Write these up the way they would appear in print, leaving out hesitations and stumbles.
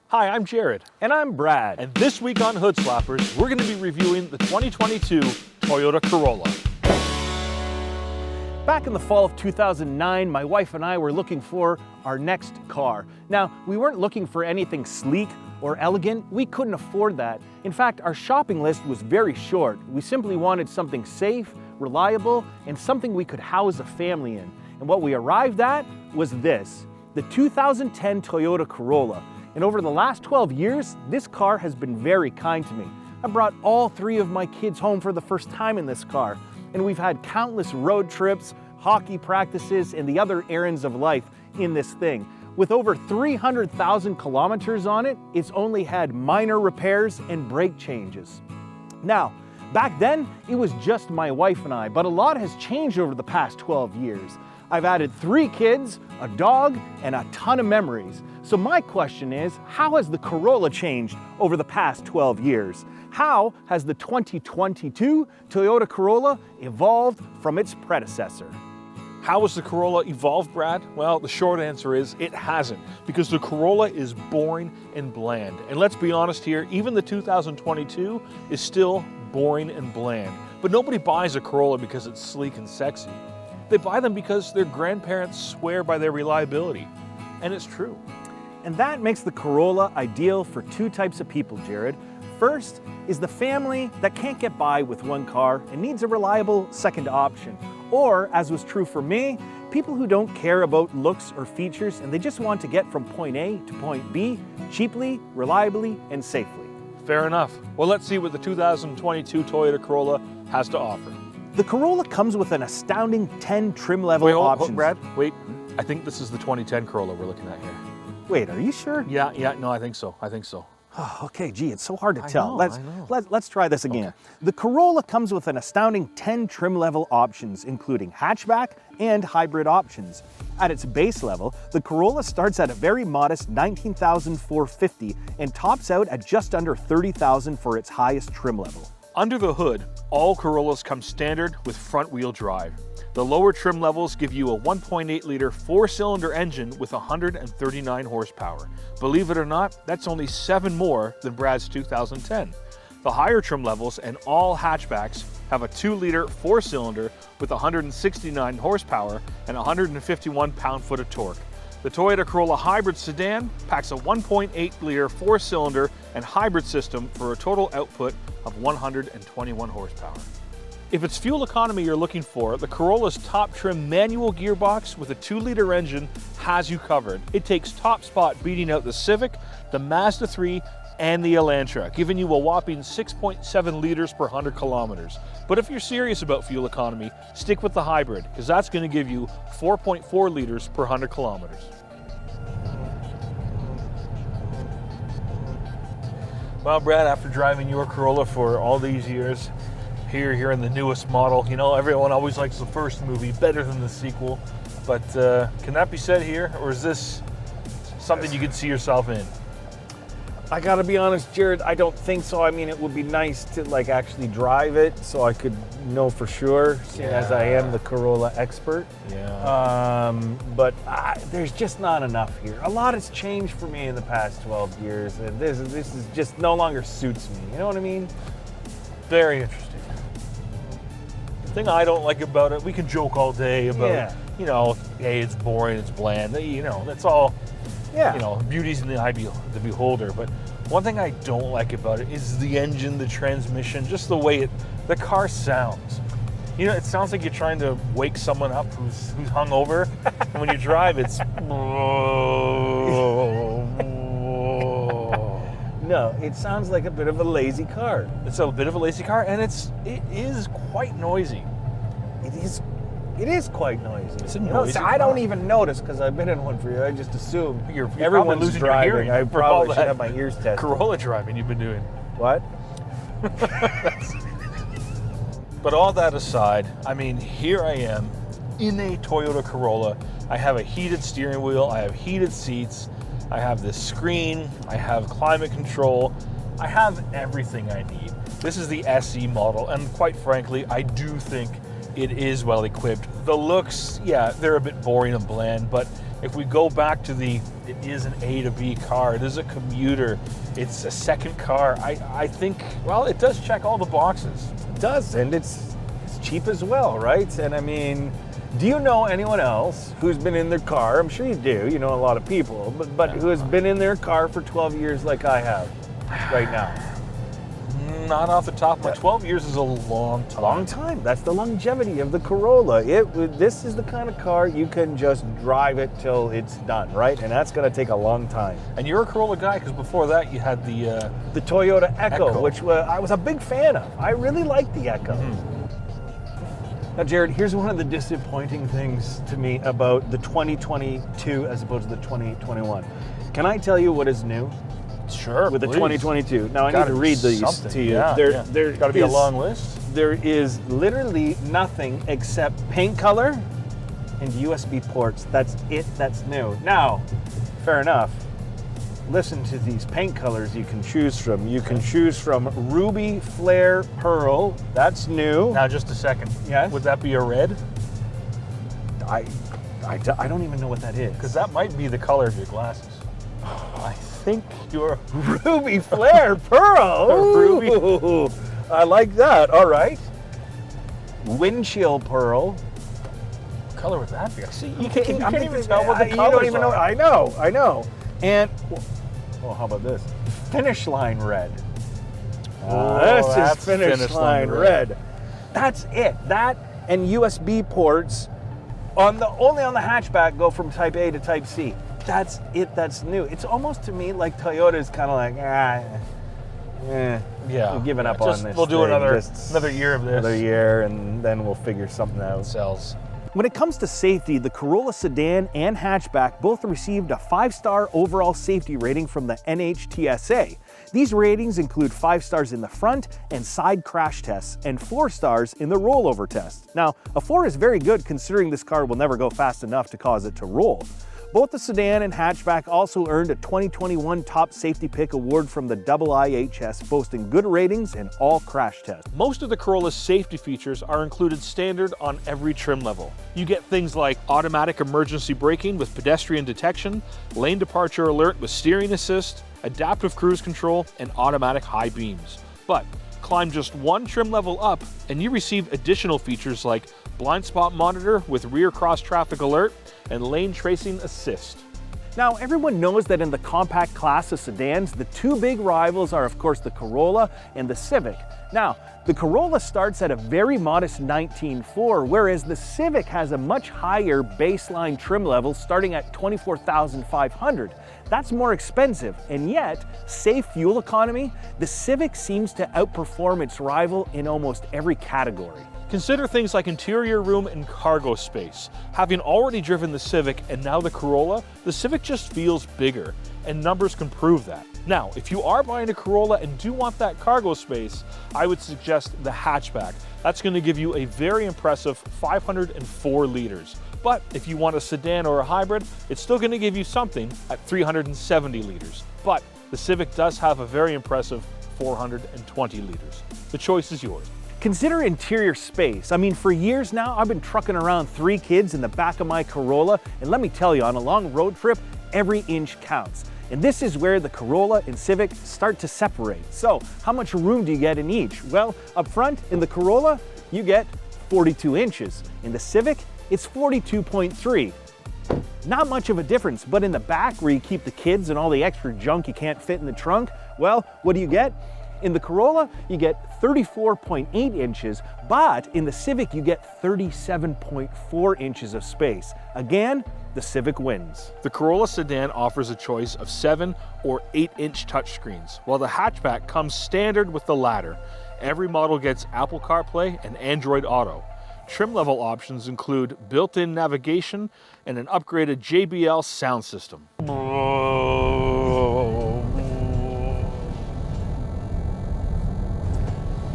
Hi, I'm Jared. And I'm Brad. And this week on Hood Slappers, we're going to be reviewing the 2022 Toyota Corolla. Back in the fall of 2009, my wife and I were looking for our next car. Now, we weren't looking for anything sleek or elegant. We couldn't afford that. In fact, our shopping list was very short. We simply wanted something safe, reliable, and something we could house a family in. And what we arrived at was this, the 2010 Toyota Corolla. And over the last 12 years, this car has been very kind to me. I brought all three of my kids home for the first time in this car. And we've had countless road trips, hockey practices, and the other errands of life in this thing. With over 300,000 kilometers on it, it's only had minor repairs and brake changes. Now, back then, it was just my wife and I, but a lot has changed over the past 12 years. I've added 3 kids, a dog, and a ton of memories. So my question is, how has the Corolla changed over the past 12 years? How has the 2022 Toyota Corolla evolved from its predecessor? How has the Corolla evolved, Brad? Well, the short answer is it hasn't, because the Corolla is boring and bland. And let's be honest here, even the 2022 is still boring and bland. But nobody buys a Corolla because it's sleek and sexy. They buy them because their grandparents swear by their reliability. And it's true. And that makes the Corolla ideal for 2 types of people, Jared. First is the family that can't get by with one car and needs a reliable second option. Or, as was true for me, people who don't care about looks or features and they just want to get from point A to point B cheaply, reliably, and safely. Fair enough. Well, let's see what the 2022 Toyota Corolla has to offer. The Corolla comes with an astounding 10 trim level options. Brad, wait. I think this is the 2010 Corolla we're looking at here. Wait, are you sure? Yeah, no, I think so. Oh, okay, gee, it's so hard to tell. I know. Let's try this again. Okay. The Corolla comes with an astounding 10 trim level options, including hatchback and hybrid options. At its base level, the Corolla starts at a very modest $19,450 and tops out at just under $30,000 for its highest trim level. Under the hood, all Corollas come standard with front-wheel drive. The lower trim levels give you a 1.8-liter 4-cylinder engine with 139 horsepower. Believe it or not, that's only 7 more than Brad's 2010. The higher trim levels and all hatchbacks have a 2-liter 4-cylinder with 169 horsepower and 151 pound-foot of torque. The Toyota Corolla Hybrid Sedan packs a 1.8-liter 4-cylinder and hybrid system for a total output of 121 horsepower. If it's fuel economy you're looking for, the Corolla's top trim manual gearbox with a 2-liter engine has you covered. It takes top spot beating out the Civic, the Mazda 3, and the Elantra, giving you a whopping 6.7 liters per 100 kilometers. But if you're serious about fuel economy, stick with the hybrid, because that's going to give you 4.4 liters per 100 kilometers. Well, Brad, after driving your Corolla for all these years, here in the newest model, you know, everyone always likes the first movie better than the sequel. But can that be said here, or is this something you could see yourself in? I gotta be honest, Jared, I don't think so. I mean, it would be nice to actually drive it so I could know for sure, seeing as I am the Corolla expert. Yeah. But there's just not enough here. A lot has changed for me in the past 12 years, and this is just no longer suits me. You know what I mean? Very interesting. The thing I don't like about it, we can joke all day about, you know, hey, it's boring, it's bland, you know, that's all. Yeah. You know, beauty's in the eye of the beholder, but one thing I don't like about it is the engine, the transmission, just the way the car sounds. You know, it sounds like you're trying to wake someone up who's hungover, and when you drive, it's No, it sounds like a bit of a lazy car. It's a bit of a lazy car, and it is quite noisy. It is quite noisy. It's a noisy car. I don't even notice because I've been in one for you. I just assume you're everyone's losing driving. your hearing. I probably should have my ears tested. Corolla driving you've been doing. What? But all that aside, I mean, here I am in a Toyota Corolla. I have a heated steering wheel. I have heated seats. I have this screen. I have climate control. I have everything I need. This is the SE model, and quite frankly, I do think it is well equipped. The looks, yeah, they're a bit boring and bland, but if we go back to it is an A to B car, it is a commuter, it's a second car, I think, well, it does check all the boxes. It does, and it's cheap as well, right? And I mean, do you know anyone else who's been in their car? I'm sure you do, you know a lot of people, but who has been in their car for 12 years like I have right now? Not off the top, but 12 years is a long time. Long time. That's the longevity of the Corolla. This is the kind of car you can just drive it till it's done, right? And that's going to take a long time. And you're a Corolla guy, because before that you had the Toyota Echo, Echo. which I was a big fan of. I really liked the Echo. Now, Jared, here's one of the disappointing things to me about the 2022 as opposed to the 2021. Can I tell you what is new? Sure, With the please. 2022 Now, I need to read these something. to you. Yeah, There's got to be a long list. There is literally nothing except paint color and USB ports. That's it. That's new. Now, fair enough. Listen to these paint colors you can choose from. You can choose from Ruby Flare Pearl. That's new. Now, just a second. Yes? Would that be a red? I don't even know what that is. Because that might be the color of your glasses. I think you're Ruby Flare Pearl. Ruby. Ooh, I like that. All right. Windshield Pearl. What color would that be? See, you I'm can't even thinking- tell what the you colors don't even know. are. I know. And well, how about this? Finish line red. This that's is finish line red. red. That's it. That and USB ports only on the hatchback go from Type A to Type C. That's it. That's new. It's almost to me like Toyota's kind of like, Yeah, I'm giving up just, on this. We'll do thing. another Just year of this. Another year, and then we'll figure something out. Sells. When it comes to safety, the Corolla sedan and hatchback both received a 5-star overall safety rating from the NHTSA. These ratings include 5 stars in the front and side crash tests and 4 stars in the rollover test. Now, a 4 is very good considering this car will never go fast enough to cause it to roll. Both the sedan and hatchback also earned a 2021 Top Safety Pick award from the IIHS, boasting good ratings in all crash tests. Most of the Corolla's safety features are included standard on every trim level. You get things like automatic emergency braking with pedestrian detection, lane departure alert with steering assist, adaptive cruise control, and automatic high beams. But climb just one trim level up and you receive additional features like blind spot monitor with rear cross traffic alert and lane tracing assist. Now, everyone knows that in the compact class of sedans, the two big rivals are of course the Corolla and the Civic. Now, the Corolla starts at a very modest 19.4, whereas the Civic has a much higher baseline trim level starting at $24,500. That's more expensive, and yet, safe fuel economy, the Civic seems to outperform its rival in almost every category. Consider things like interior room and cargo space. Having already driven the Civic and now the Corolla, the Civic just feels bigger, and numbers can prove that. Now, if you are buying a Corolla and do want that cargo space, I would suggest the hatchback. That's going to give you a very impressive 504 liters. But if you want a sedan or a hybrid, it's still going to give you something at 370 liters. But the Civic does have a very impressive 420 liters. The choice is yours. Consider interior space. I mean, for years now, I've been trucking around 3 kids in the back of my Corolla, and let me tell you, on a long road trip, every inch counts. And this is where the Corolla and Civic start to separate. So, how much room do you get in each? Well, up front, in the Corolla, you get 42 inches. In the Civic, it's 42.3. Not much of a difference, but in the back where you keep the kids and all the extra junk you can't fit in the trunk, well, what do you get? In the Corolla, you get 34.8 inches, but in the Civic, you get 37.4 inches of space. Again, the Civic wins. The Corolla sedan offers a choice of 7 or 8-inch touchscreens, while the hatchback comes standard with the latter. Every model gets Apple CarPlay and Android Auto. Trim level options include built-in navigation and an upgraded JBL sound system.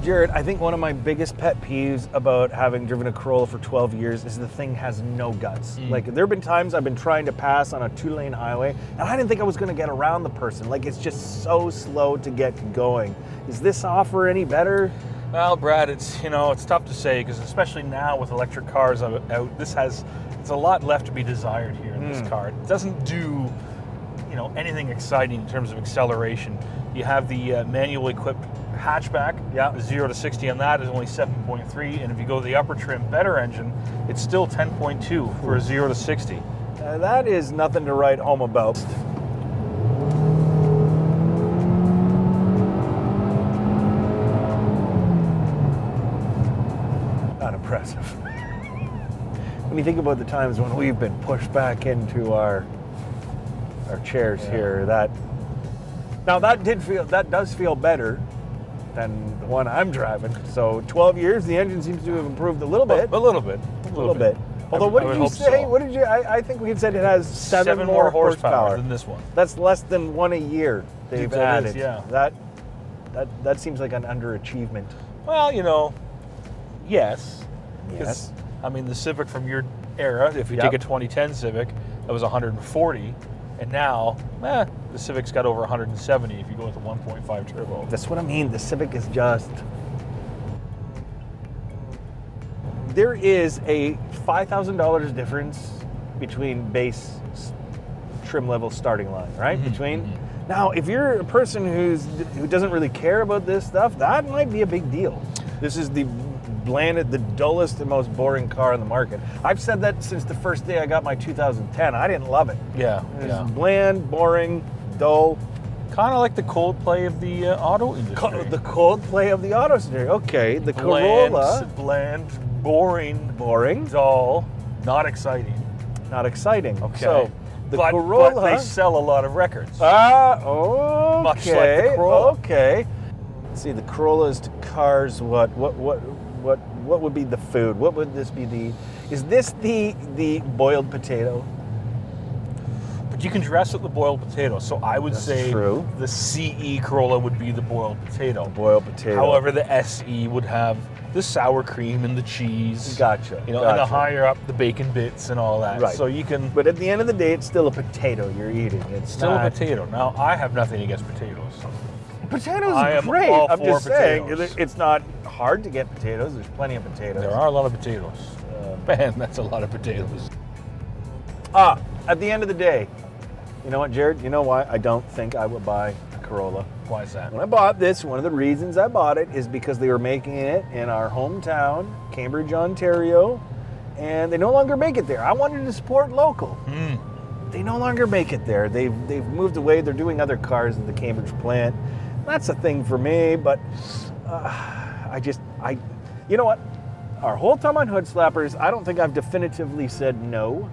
Jared, I think one of my biggest pet peeves about having driven a Corolla for 12 years is the thing has no guts. Like, there have been times I've been trying to pass on a 2-lane highway and I didn't think I was gonna get around the person. Like, it's just so slow to get going. Is this offer any better? Well, Brad, it's tough to say, because especially now with electric cars out, this has There's a lot left to be desired here in this car. It doesn't do, anything exciting in terms of acceleration. You have the manual equipped hatchback. Yeah. The 0 to 60 on that is only 7.3, and if you go to the upper trim better engine, it's still 10.2 for a 0 to 60. That is nothing to write home about. Not impressive. When you think about the times when we've been pushed back into our chairs here, that does feel better than the one I'm driving. So 12 years, the engine seems to have improved a little bit. A little bit. Although, what I did would you hope say? so. What did you? I think we had said it has seven more more horsepower than this one. That's less than one a year they've That added. is, yeah. That seems like an underachievement. Well, yes. Yes. 'Cause, I mean, the Civic from your era, if you take a 2010 Civic, that was 140, and now, the Civic's got over 170 if you go with the 1.5 turbo. That's what I mean. The Civic is just. There is a $5,000 difference between base trim level starting line, right? Now, if you're a person who doesn't really care about this stuff, that might be a big deal. This is the dullest and most boring car on the market. I've said that since the first day I got my 2010. I didn't love it. Yeah, It's bland, boring, dull. Kind of like the Coldplay of the auto industry. The Coldplay of the auto industry. Okay, the Corolla. Bland, boring, dull, not exciting. Not exciting. Okay. So, the but Corolla. they sell a lot of records. Okay. Much like the Corolla. Okay. Let's see, the Corollas to cars. What would be the food? What would this be? Is this the boiled potato? But you can dress up the boiled potato. So I would say true. the CE Corolla would be the boiled potato. Boiled potato. However, the SE would have the sour cream and the cheese. Gotcha. And the higher up, the bacon bits and all that. Right. So you can. But at the end of the day, it's still a potato you're eating. It's Still not, a potato. Now, I have nothing against potatoes. Potatoes I are am great. all I'm for just saying, potatoes. it's not hard to get potatoes. There's plenty of potatoes. There are a lot of potatoes. Man, that's a lot of potatoes. At the end of the day, you know what, Jared? You know why I don't think I would buy a Corolla? Why is that? When I bought this, one of the reasons I bought it is because they were making it in our hometown, Cambridge, Ontario, and they no longer make it there. I wanted to support local. They no longer make it there. They've moved away. They're doing other cars at the Cambridge plant. That's a thing for me, but you know what? Our whole time on Hood Slappers, I don't think I've definitively said no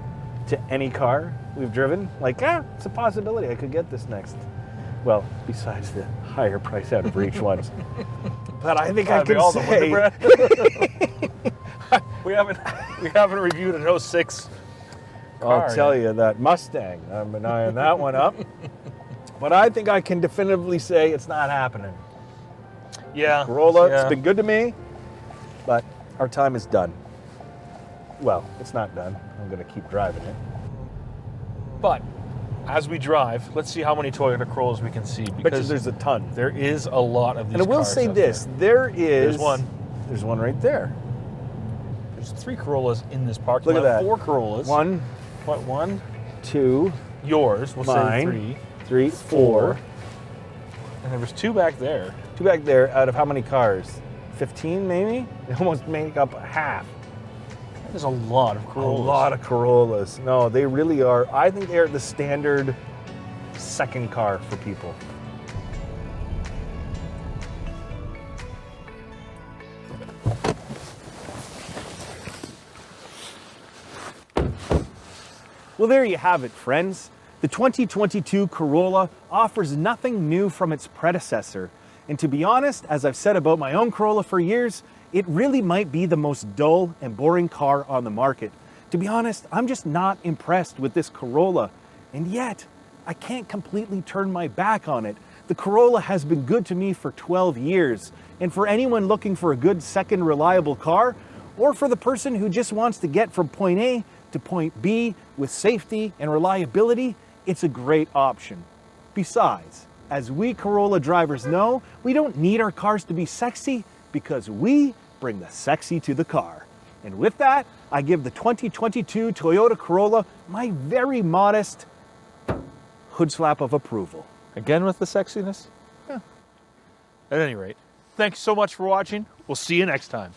to any car we've driven. Like, it's a possibility I could get this next. Well, besides the higher price out of reach ones. But I think I can say... we haven't reviewed an 06 car. I'll tell you, that Mustang, I'm an eye on that one up. But I think I can definitively say it's not happening. Yeah. Corolla, yeah. It's been good to me, but our time is done. Well, it's not done. I'm going to keep driving it. But as we drive, let's see how many Toyota Corollas we can see, because there's a ton. there is a lot of these And I will cars say out this, there is... There's one. There's one right there. There's 3 Corollas in this parking Look lot. at that. 4 Corollas. One, What, 1? two, Yours. We'll mine, say 3. 3, 4. And there was 2 back there. 2 back there out of how many cars? 15 maybe? They almost make up half. There's a lot of Corollas. A lot of Corollas. No, they really are. I think they're the standard second car for people. Well, there you have it, friends. The 2022 Corolla offers nothing new from its predecessor. And to be honest, as I've said about my own Corolla for years, it really might be the most dull and boring car on the market. To be honest, I'm just not impressed with this Corolla. And yet, I can't completely turn my back on it. The Corolla has been good to me for 12 years. And for anyone looking for a good second reliable car, or for the person who just wants to get from point A to point B with safety and reliability, it's a great option. Besides, as we Corolla drivers know, we don't need our cars to be sexy because we bring the sexy to the car. And with that, I give the 2022 Toyota Corolla my very modest hood slap of approval. Again with the sexiness? Yeah. At any rate, thanks so much for watching. We'll see you next time.